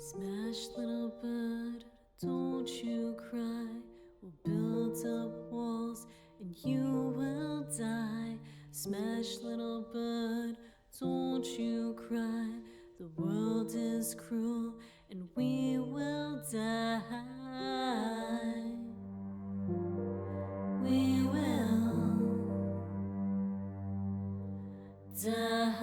Smash, little bird, don't you cry. We'll build up walls and you will die. Smash, little bird, don't you cry. The world is cruel and we will die. We will die.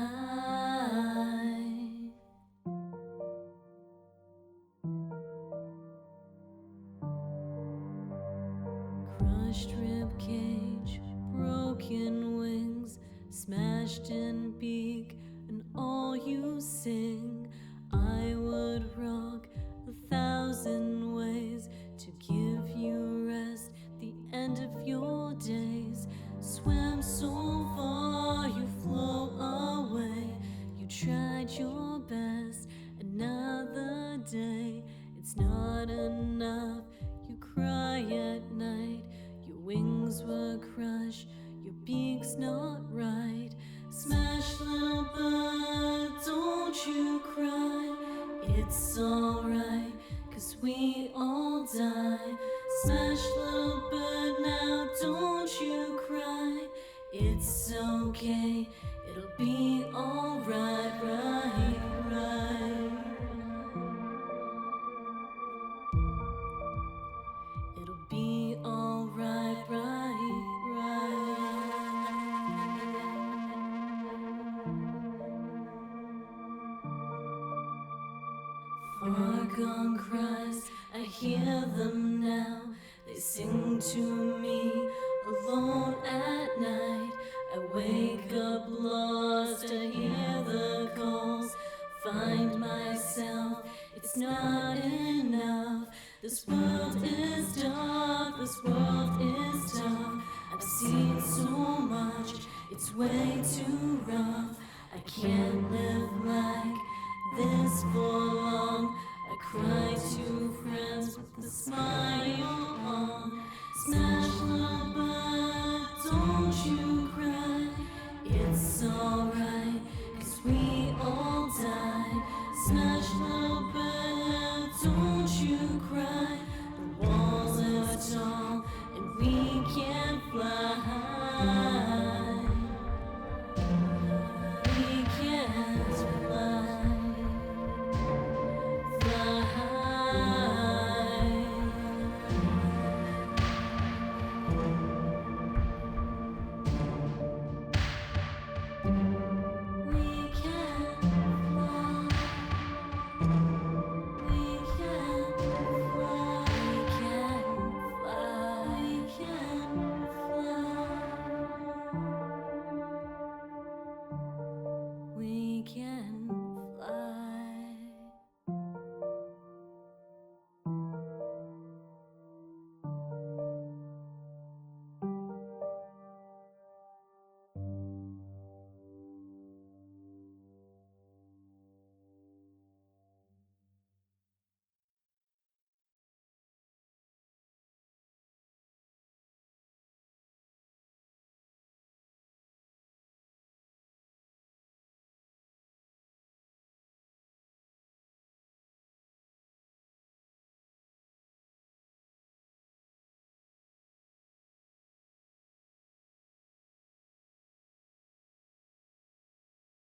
Crushed rib cage, broken wings, smashed in beak, and all you sing. I would rock 1,000 ways to give you rest, the end of your days. Swam so far, you flow away. You tried your best, another day. It's not enough, you cry at night. Your wings were crushed, your beak's not right. Smash, little bird, don't you cry. It's alright, 'cause we all die. Smash, little bird, now don't you cry. It's okay, it'll be alright, right. It'll be alright, right. Far gone cries, I hear them now. They sing to me alone at night. I wake up lost, I hear the calls. Find myself, it's not enough. This world is dark, this world is tough. I've seen so much, it's way too rough. I can't live life